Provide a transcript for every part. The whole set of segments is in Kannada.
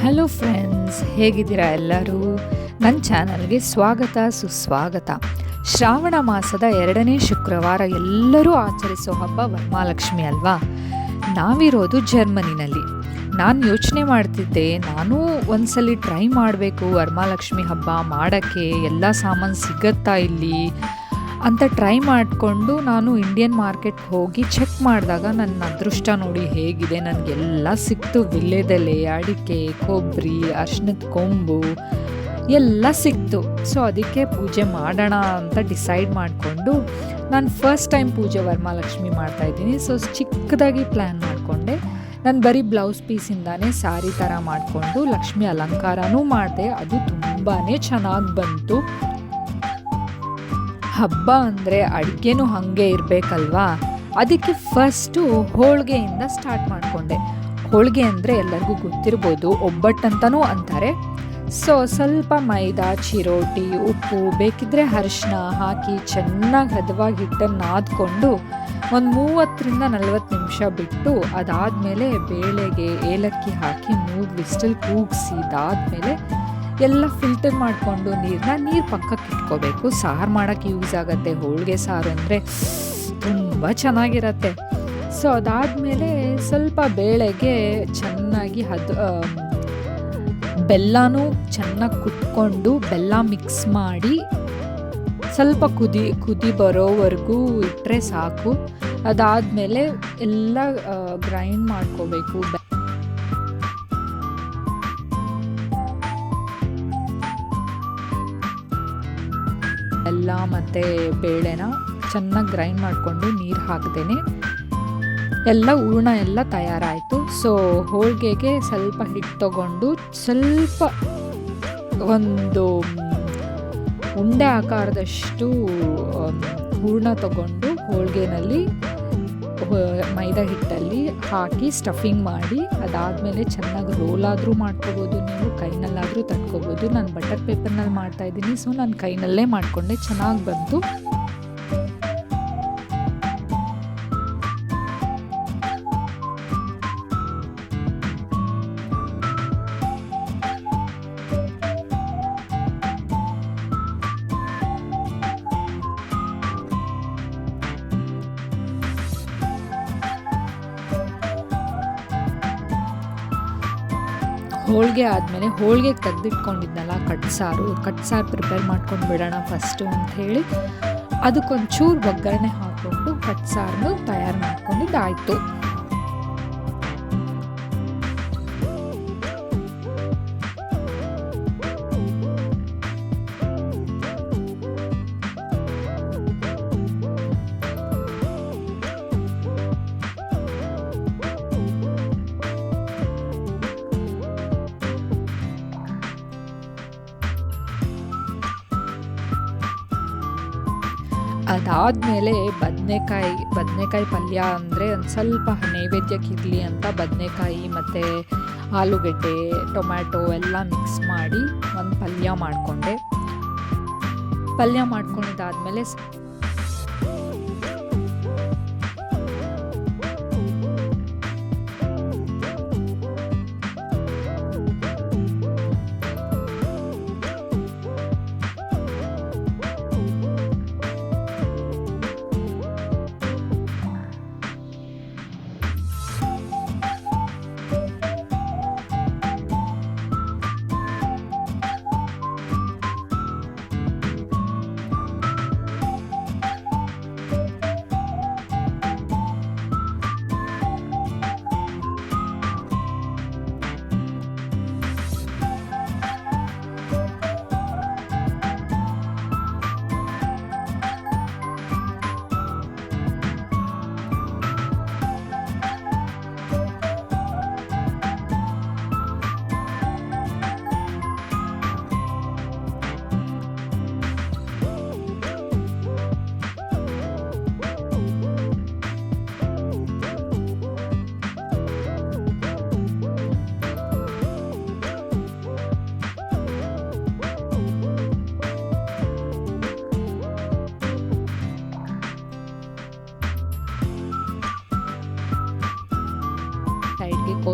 ಹಲೋ ಫ್ರೆಂಡ್ಸ್, ಹೇಗಿದ್ದೀರಾ ಎಲ್ಲರೂ? ನನ್ನ ಚಾನಲ್ಗೆ ಸ್ವಾಗತ ಸುಸ್ವಾಗತ. ಶ್ರಾವಣ ಮಾಸದ 2ನೇ ಶುಕ್ರವಾರ ಎಲ್ಲರೂ ಆಚರಿಸೋ ಹಬ್ಬ ವರಮಹಾಲಕ್ಷ್ಮಿ ಅಲ್ವಾ? ನಾವಿರೋದು ಜರ್ಮನಿನಲ್ಲಿ. ನಾನು ಯೋಚನೆ ಮಾಡ್ತಿದ್ದೆ, ನಾನು ಒಂದ್ಸಲಿ ಟ್ರೈ ಮಾಡಬೇಕು ವರಮಹಾಲಕ್ಷ್ಮಿ ಹಬ್ಬ ಮಾಡೋಕ್ಕೆ. ಎಲ್ಲ ಸಾಮಾನು ಸಿಗತ್ತಾ ಇಲ್ಲಿ ಅಂತ ಟ್ರೈ ಮಾಡಿಕೊಂಡು ನಾನು ಇಂಡಿಯನ್ ಮಾರ್ಕೆಟ್ಗೆ ಹೋಗಿ ಚೆಕ್ ಮಾಡಿದಾಗ ನನ್ನ ಅದೃಷ್ಟ ನೋಡಿ ಹೇಗಿದೆ. ನನಗೆಲ್ಲ ಸಿಕ್ತು. ವಿಳ್ಯೆದೆಲೆ, ಅಡಿಕೆ, ಕೊಬ್ಬರಿ, ಅರ್ಶಿನದ ಕೊಂಬು ಎಲ್ಲ ಸಿಕ್ತು. ಸೊ ಅದಕ್ಕೆ ಪೂಜೆ ಮಾಡೋಣ ಅಂತ ಡಿಸೈಡ್ ಮಾಡಿಕೊಂಡು ನಾನು ಫಸ್ಟ್ ಟೈಮ್ ಪೂಜೆ ವರಮಹಾಲಕ್ಷ್ಮಿ ಮಾಡ್ತಾಯಿದ್ದೀನಿ. ಸೊ ಚಿಕ್ಕದಾಗಿ ಪ್ಲ್ಯಾನ್ ಮಾಡಿಕೊಂಡೆ. ನಾನು ಬರೀ ಬ್ಲೌಸ್ ಪೀಸಿಂದಾನೇ ಸ್ಯಾರಿ ಥರ ಮಾಡಿಕೊಂಡು ಲಕ್ಷ್ಮಿ ಅಲಂಕಾರನೂ ಮಾಡಿದೆ. ಅದು ತುಂಬಾ ಚೆನ್ನಾಗಿ ಬಂತು. ಹಬ್ಬ ಅಂದರೆ ಅಡುಗೆನೂ ಹಾಗೆ ಇರಬೇಕಲ್ವಾ? ಅದಕ್ಕೆ ಫಸ್ಟು ಹೋಳಿಗೆಯಿಂದ ಸ್ಟಾರ್ಟ್ ಮಾಡಿಕೊಂಡೆ. ಹೋಳಿಗೆ ಅಂದರೆ ಎಲ್ಲರಿಗೂ ಗೊತ್ತಿರ್ಬೋದು, ಒಬ್ಬಟ್ಟಂತನೂ ಅಂತಾರೆ. ಸೊ ಸ್ವಲ್ಪ ಮೈದಾ, ಚಿರೋಟಿ, ಉಪ್ಪು, ಬೇಕಿದ್ದರೆ ಅರಿಶಿನ ಹಾಕಿ ಚೆನ್ನಾಗಿ ಹದವಾಗಿ ಹಿಟ್ಟನ್ನು ನಾದ್ಕೊಂಡು ಒಂದು 30-40 ನಿಮಿಷ ಬಿಟ್ಟು ಅದಾದಮೇಲೆ ಬೇಳೆಗೆ ಏಲಕ್ಕಿ ಹಾಕಿ 3 ವಿಸ್ಟಲ್ ಕೂಗಿಸಿದಾದ್ಮೇಲೆ ಎಲ್ಲ ಫಿಲ್ಟರ್ ಮಾಡಿಕೊಂಡು ನೀರು ಪಕ್ಕಕ್ಕೆ ಇಟ್ಕೋಬೇಕು. ಸಾರು ಮಾಡೋಕ್ಕೆ ಯೂಸ್ ಆಗುತ್ತೆ. ಹೋಳಿಗೆ ಸಾರು ಅಂದರೆ ತುಂಬ ಚೆನ್ನಾಗಿರತ್ತೆ. ಸೊ ಅದಾದಮೇಲೆ ಸ್ವಲ್ಪ ಬೇಳೆಗೆ ಚೆನ್ನಾಗಿ ಬೆಲ್ಲನೂ ಚೆನ್ನಾಗಿ ಕುಟ್ಕೊಂಡು ಬೆಲ್ಲ ಮಿಕ್ಸ್ ಮಾಡಿ ಸ್ವಲ್ಪ ಕುದಿ ಬರೋವರೆಗೂ ಇಟ್ಟರೆ ಸಾಕು. ಅದಾದಮೇಲೆ ಎಲ್ಲ ಗ್ರೈಂಡ್ ಮಾಡ್ಕೋಬೇಕು. ಬೆಲ್ಲ ಮತ್ತು ಬೇಳೆನ ಚೆನ್ನಾಗಿ ಗ್ರೈಂಡ್ ಮಾಡಿಕೊಂಡು ನೀರು ಹಾಕ್ದೇನೆ ಎಲ್ಲ ಹೂರ್ಣ ಎಲ್ಲ ತಯಾರಾಯಿತು. ಸೊ ಹೋಳಿಗೆಗೆ ಸ್ವಲ್ಪ ಹಿಟ್ಟು ತಗೊಂಡು ಸ್ವಲ್ಪ ಒಂದು ಉಂಡೆ ಆಕಾರದಷ್ಟು ಹೂರ್ಣ ತಗೊಂಡು ಹೋಳಿಗೆನಲ್ಲಿ ಮೈದಾ ಹಿಟ್ಟಲ್ಲಿ ಹಾಕಿ ಸ್ಟಫಿಂಗ್ ಮಾಡಿ ಅದಾದಮೇಲೆ ಚೆನ್ನಾಗಿ ರೋಲಾದರೂ ಮಾಡ್ಕೋಬೋದು, ನೀವು ಕೈನಲ್ಲಾದರೂ ತಟ್ಕೋಬೋದು. ನಾನು ಬಟರ್ ಪೇಪರ್ನಲ್ಲಿ ಮಾಡ್ತಾಯಿದ್ದೀನಿ. ಸೊ ನಾನು ಕೈನಲ್ಲೇ ಮಾಡಿಕೊಂಡೆ, ಚೆನ್ನಾಗಿ ಬಂತು. ಹೋಳಿಗೆ ಆದಮೇಲೆ ಹೋಳಿಗೆಗೆ ತೆಗೆದಿಟ್ಕೊಂಡಿದ್ನಲ್ಲ ಕಟ್ಸಾರು ಪ್ರಿಪೇರ್ ಮಾಡ್ಕೊಂಡು ಬಿಡೋಣ ಫಸ್ಟು ಅಂಥೇಳಿ ಅದಕ್ಕೊಂಚೂರು ಒಗ್ಗರಣೆ ಹಾಕ್ಕೊಂಡು ಕಟ್ಸಾರನ್ನು ತಯಾರು ಮಾಡ್ಕೊಂಡಿದ್ದಾಯಿತು. ಅದಾದಮೇಲೆ ಬದನೆಕಾಯಿ ಪಲ್ಯ ಅಂದರೆ ಒಂದು ಸ್ವಲ್ಪ ನೈವೇದ್ಯಕ್ಕಿರಲಿ ಅಂತ ಬದನೆಕಾಯಿ ಮತ್ತು ಆಲೂಗೆಡ್ಡೆ, ಟೊಮ್ಯಾಟೊ ಎಲ್ಲ ಮಿಕ್ಸ್ ಮಾಡಿ ಒಂದು ಪಲ್ಯ ಮಾಡ್ಕೊಂಡಿದ್ದಾದಮೇಲೆ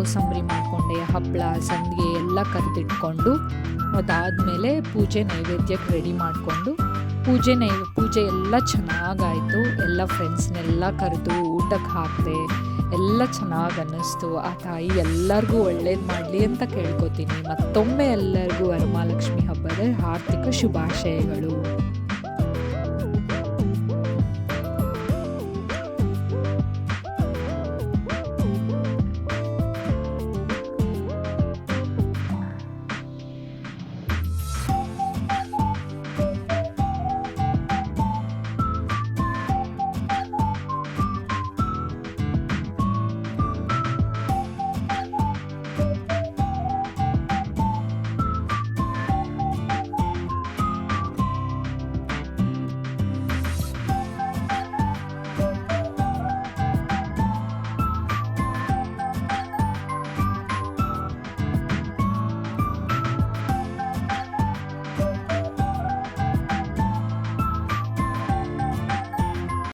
ಕೋಸಂಬರಿ ಮಾಡಿಕೊಂಡೆ, ಹಪ್ಪಳ ಸಂಡಿಗೆ ಎಲ್ಲ ಕರೆದಿಟ್ಕೊಂಡು ಅದಾದಮೇಲೆ ಪೂಜೆ ನೈವೇದ್ಯಕ್ಕೆ ರೆಡಿ ಮಾಡಿಕೊಂಡು ಪೂಜೆ ಎಲ್ಲ ಚೆನ್ನಾಗಾಯಿತು. ಎಲ್ಲ ಫ್ರೆಂಡ್ಸ್ನೆಲ್ಲ ಕರೆದು ಊಟಕ್ಕೆ ಹಾಕಿದೆ. ಎಲ್ಲ ಚೆನ್ನಾಗಿ ಅನ್ನಿಸ್ತು. ಆ ತಾಯಿ ಎಲ್ಲರಿಗೂ ಒಳ್ಳೇದು ಮಾಡಲಿ ಅಂತ ಕೇಳ್ಕೊತೀನಿ. ಮತ್ತೊಮ್ಮೆ ಎಲ್ಲರಿಗೂ ವರಮಹಾಲಕ್ಷ್ಮಿ ಹಬ್ಬದ ಹಾರ್ದಿಕ ಶುಭಾಶಯಗಳು.